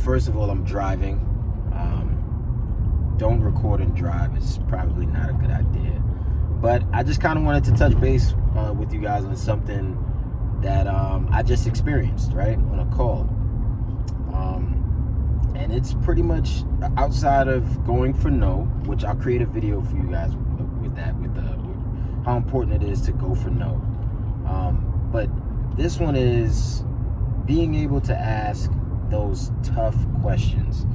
first of all, I'm driving. Don't record and drive. It's probably not a good idea. But I just kind of wanted to touch base with you guys on something that I just experienced, right, on a call. And it's pretty much outside of going for no, which I'll create a video for you guys with that, with how important it is to go for no. But this one is being able to ask those tough questions.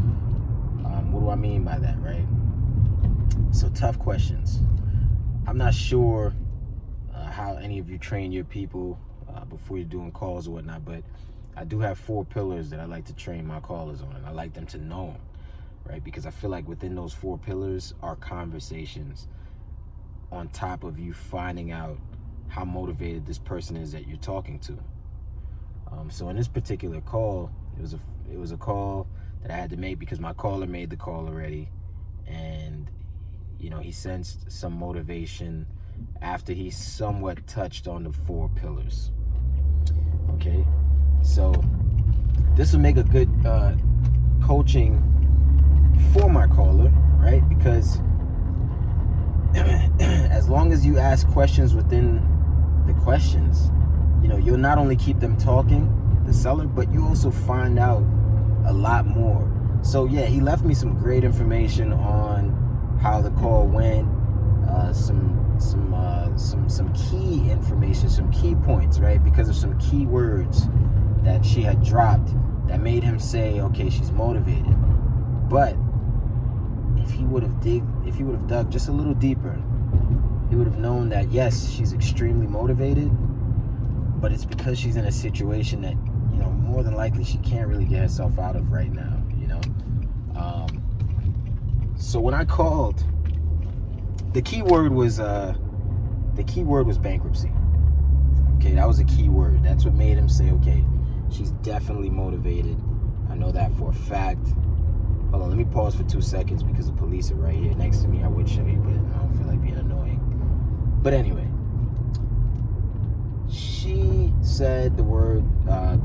What do I mean by that, right? So tough questions. I'm not sure how any of you train your people before you're doing calls or whatnot, but I do have 4 pillars that I like to train my callers on, and I like them to know them, right? Because I feel like within those 4 pillars are conversations on top of you finding out how motivated this person is that you're talking to. So in this particular call, it was a call that I had to make because my caller made the call already, and he sensed some motivation after he somewhat touched on the 4 pillars. Okay, so this will make a good coaching for my caller, right? Because as long as you ask questions within the questions, you'll not only keep them talking, the seller, but you also find out a lot more. So yeah, he left me some great information on how the call went, some key information, some key points, right? Because of some key words that she had dropped that made him say, okay, she's motivated. But if he would have dug just a little deeper, he would have known that yes, she's extremely motivated, but it's because she's in a situation that more than likely she can't really get herself out of right now. So when I called, the key word was bankruptcy. Okay, that was a key word. That's what made him say, okay, she's definitely motivated. I know that for a fact. Hold on, let me pause for 2 seconds because the police are right here next to me. I would show you, but I don't feel like being annoying. But anyway, she said the word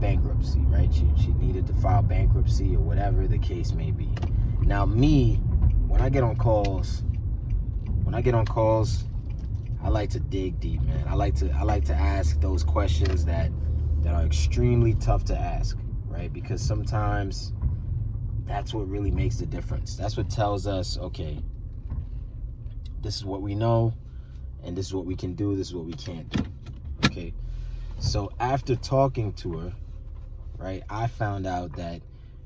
bankruptcy, right? She needed to file bankruptcy or whatever the case may be. Now me, when I get on calls, I like to dig deep, man. I like to ask those questions that are extremely tough to ask, right? Because sometimes that's what really makes the difference. That's what tells us, okay, this is what we know, and this is what we can do, this is what we can't do. Okay, so after talking to her, right, I found out that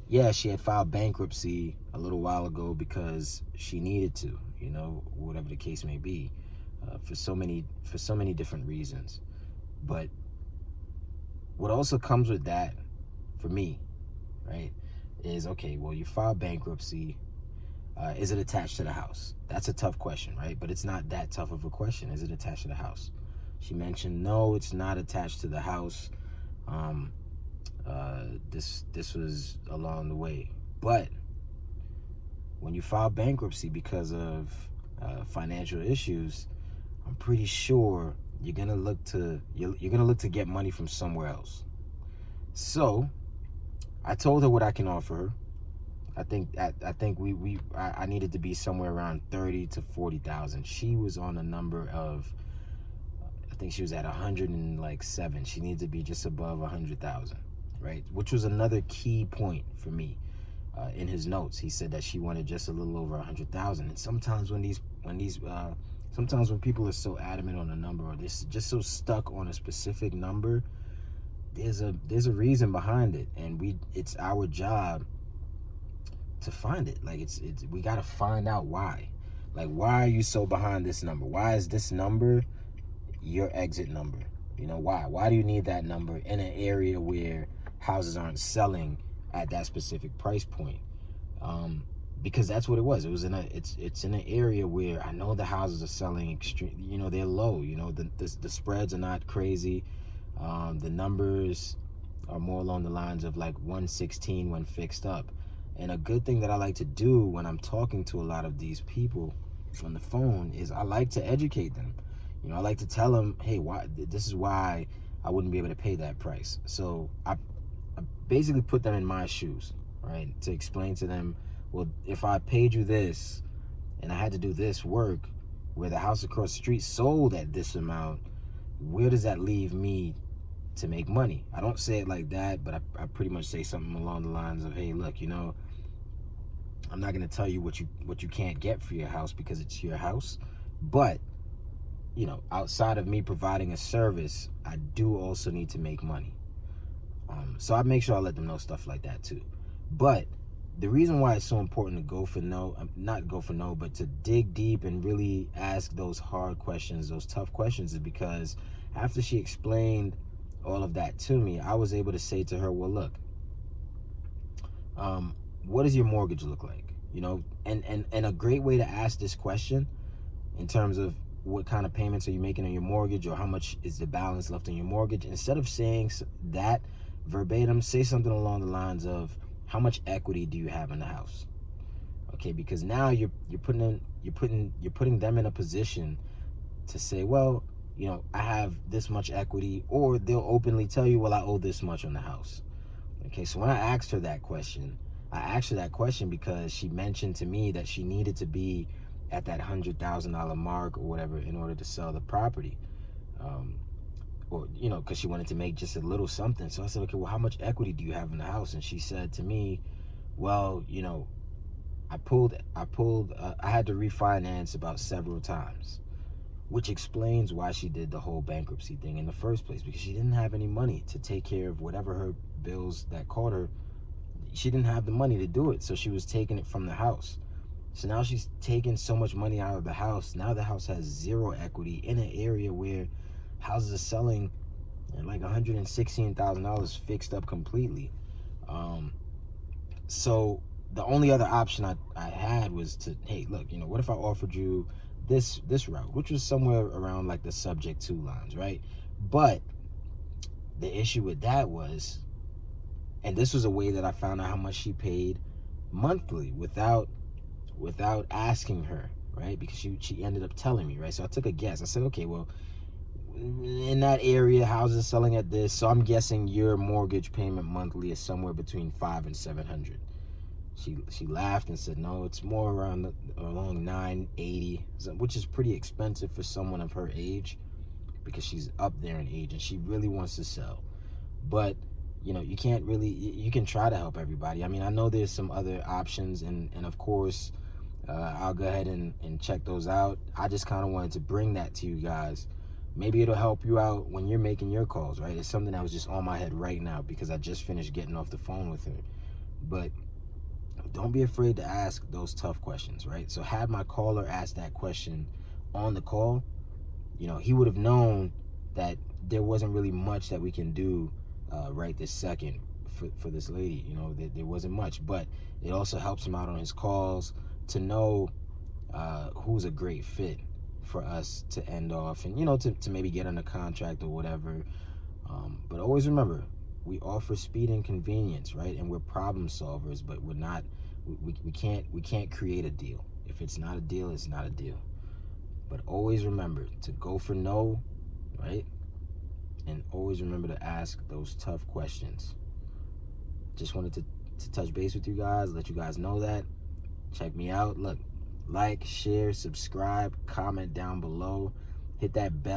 yeah, she had filed bankruptcy a little while ago because she needed to, whatever the case may be, for so many different reasons. But what also comes with that, for me, right, is okay, well, you filed bankruptcy. Is it attached to the house? That's a tough question, right? But it's not that tough of a question. Is it attached to the house? She mentioned, no, it's not attached to the house. This was along the way. But when you file bankruptcy because of financial issues, I'm pretty sure you're gonna look to get money from somewhere else. So I told her what I can offer her. I think I needed to be somewhere around 30 to 40,000. She was on a number of, I think she was at 107. She needed to be just above 100,000, right? Which was another key point for me. In his notes, he said that she wanted just a little over 100,000. And sometimes when people are so adamant on a number, or they're just so stuck on a specific number, there's a reason behind it, and it's our job to find it. Like we got to find out why. Like, why are you so behind this number? Why is this number your exit number? Why do you need that number in an area where houses aren't selling at that specific price point? Because that's what it was. It's in an area where I know the houses are selling extreme. They're low. The spreads are not crazy. The numbers are more along the lines of like 116 when fixed up. And a good thing that I like to do when I'm talking to a lot of these people on the phone is I like to educate them. I like to tell them, hey, this is why I wouldn't be able to pay that price. So I basically put them in my shoes, right? To explain to them, well, if I paid you this and I had to do this work where the house across the street sold at this amount, where does that leave me to make money? I don't say it like that, but I pretty much say something along the lines of, hey, look, you know, I'm not going to tell you what you can't get for your house because it's your house, but you know, outside of me providing a service, I do also need to make money. So I make sure I let them know stuff like that too. But the reason why it's so important to go for no, not go for no, but to dig deep and really ask those hard questions, those tough questions, is because after she explained all of that to me, I was able to say to her, well, look, what does your mortgage look like? You know, and a great way to ask this question in terms of what kind of payments are you making on your mortgage, or how much is the balance left on your mortgage, instead of saying that verbatim, say something along the lines of, how much equity do you have in the house? Okay, because now you're putting them in a position to say, well, you know, I have this much equity, or they'll openly tell you, well, I owe this much on the house. Okay, so when I asked her that question, because she mentioned to me that she needed to be at that $100,000 mark or whatever in order to sell the property, or you know, because she wanted to make just a little something. So I said, okay, well, how much equity do you have in the house? And she said to me, well, you know, I had to refinance about several times, which explains why she did the whole bankruptcy thing in the first place, because she didn't have any money to take care of whatever her bills that caught her. She didn't have the money to do it, so she was taking it from the house. So now she's taking so much money out of the house. Now the house has zero equity in an area where houses are selling at like $116,000 fixed up completely. So the only other option I had was to, hey, look, you know, what if I offered you this route, which was somewhere around like the subject to lines, right? But the issue with that was, and this was a way that I found out how much she paid monthly without asking her, right? Because she ended up telling me, right? So I took a guess. I said, okay, well, in that area, houses selling at this, so I'm guessing your mortgage payment monthly is somewhere between $500 and $700. She laughed and said, no, it's more along $980, which is pretty expensive for someone of her age, because she's up there in age and she really wants to sell. But you know, you can try to help everybody. I mean, I know there's some other options, and of course, I'll go ahead and check those out. I just kind of wanted to bring that to you guys. Maybe it'll help you out when you're making your calls, right? It's something that was just on my head right now because I just finished getting off the phone with her. But don't be afraid to ask those tough questions, right? So had my caller ask that question on the call, you know, he would have known that there wasn't really much that we can do right this second for this lady. You know, there wasn't much, but it also helps him out on his calls to know who's a great fit for us to end off, and you know, to maybe get on a contract or whatever. But always remember, we offer speed and convenience, right? And we're problem solvers, but we're not. We can't create a deal. If it's not a deal, it's not a deal. But always remember to go for no, right? And always remember to ask those tough questions. Just wanted to touch base with you guys, let you guys know that. Check me out. Look, like, share, subscribe, comment down below, hit that bell.